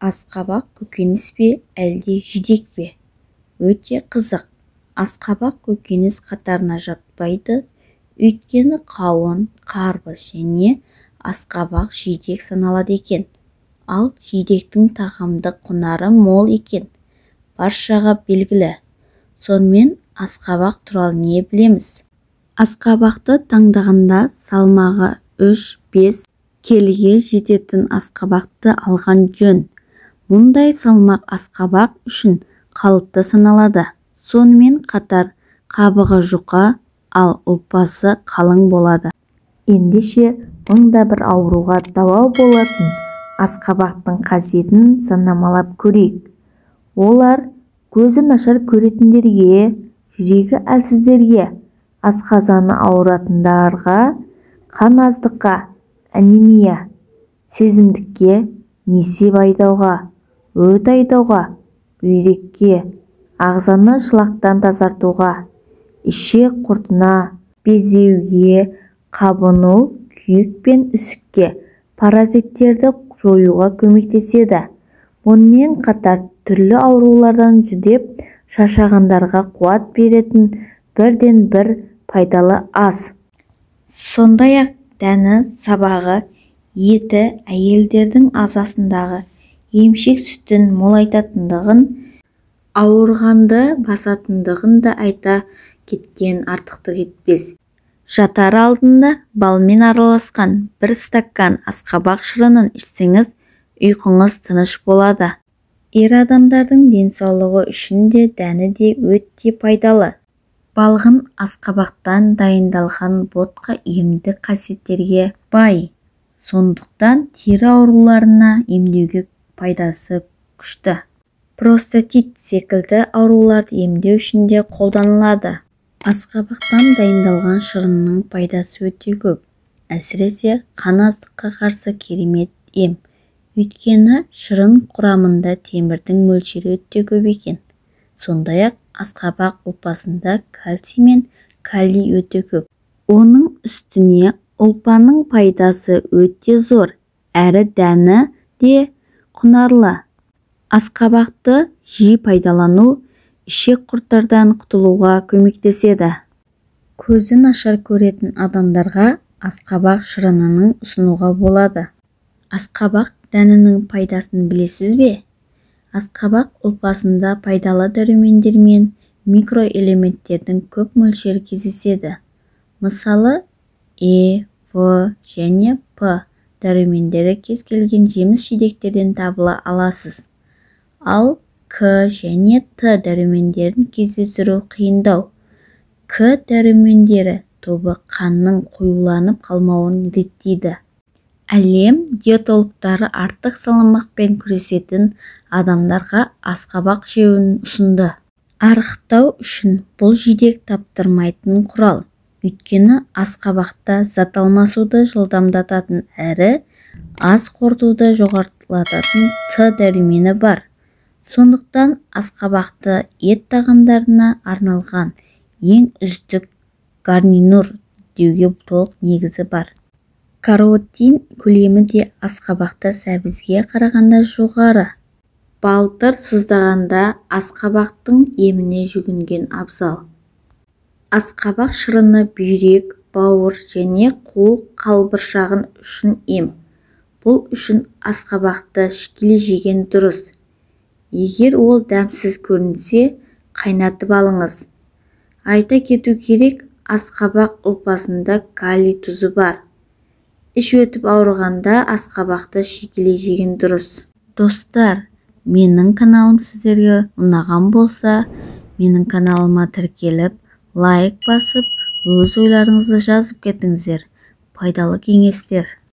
Асқабақ көкөніс пе әлде жидек пе? Өте қызық. Асқабақ көкөніс қатарына жатпайды, өйткені қауын, қарбыз және асқабақ жидек саналады екен. Ал жидектің тағамдық құнары мол екен, баршаға белгілі. Сонымен асқабақ туралы не білеміз? Асқабақты таңдағанда салмағы 3-5 келіге жететін асқабақты алған жөн. Мұндай салмақ асқабақ үшін қалыпты саналады. Сонымен қатар қабығы жұқа, ал ұлпасы қалың болады. Ендеше мұнда бір ауруға дауа болатын асқабақтың қасиетін санамалап көрейік. Олар көзі нашар көретіндерге, жүрегі әлсіздерге, асқазаны ауыратындарға, қан аздыққа, анемия, сезімдікке, несеп айдауға, өт айдауға, бүйрекке, ағзаны шлактан тазартуға, ішек құртына, безеуге, қабыну, күйік пен үсікке, паразиттерді жоюға көмектеседі. Мұнымен қатар түрлі аурулардан жүдеп шаршағандарға қуат беретін бірден-бір пайдалы ас. Сондай-ақ дәні, сабағы, еті әйелдердің ағзасындағы емшек сүтін молайтатындығын, ауырғанды басатындығын да айта кеткен артықтық етпес. Жатар алдында балмен араласқан бір стакан асқабақ шырынын ішсеңіз, ұйқыңыз тыныш болады. Ер адамдардың денсаулығы үшін де дәні де өте пайдалы. Балғын асқабақтан дайындалған ботқа емдік қасиеттерге бай. Сондықтан тері ауруларына емдеуге пайдасы күшті. Простатит секілді ауруларды емдеу үшін де қолданылады. Асқабақтан дайындалған шырынның пайдасы өте көп. Әсіресе қан аздыққа қарсы керемет ем. Өйткені шырын құрамында темірдің мөлшері өте көп екен. Сондай-ақ асқабақ ұлпасында кальций мен калий өте көп. Оның үстіне ұлпаның пайдасы өте зор, әрі дәні де құнарлы. Асқабақты жиі пайдалану ішек құрттардан құтылуға көмектеседі. Көзі нашар көретін адамдарға асқабақ шырынын ұсынуға болады. Асқабақ дәнінің пайдасын білесіз бе? Асқабақ ұлпасында пайдалы дәрумендер мен микроэлементтердің көп мөлшері кездеседі. Мысалы, Е, В және П дәрумендері кез келген жеміс-жидектерден табыла аласыз. Ал К және Т дәрумендерін кездестіру қиындау. К дәрумендері тобы қанның қоюланып қалмауын реттейді. Әлем диетологтары артық салмақпен күресетін адамдарға асқабақ жеуін ұсынды. Арықтау үшін бұл жидек таптырмайтын құрал. Өйткені асқабақта зат алмасуды жылдамдататын әрі ас қорытуды жоғарылататын Т дәрумені бар. Сондықтан асқабақты ет тағамдарына арналған ең үздік гарнитур деуге толық негізі бар. Каротин көлемі де асқабақта сәбізге қарағанда жоғары. Балтыр сыздағанда асқабақтың еміне жүгінген абзал. Асқабақ шырыны бүйрек, бауыр және қуық қалбыршағын үшін ем. Бұл үшін асқабақты шикілі жеген дұрыс. Егер ол дәмсіз көрінсе, қайнатып алыңыз. Айта кету керек, асқабақ ұлпасында калий тұзы бар. Іш өтіп ауырғанда асқабақты шикілі жеген дұрыс. Достар, менің каналым сіздерге ұнаған болса, менің каналыма тіркеліп, лайк басып, өз ойларыңызды жазып кетіңіздер. Пайдалы кеңестер.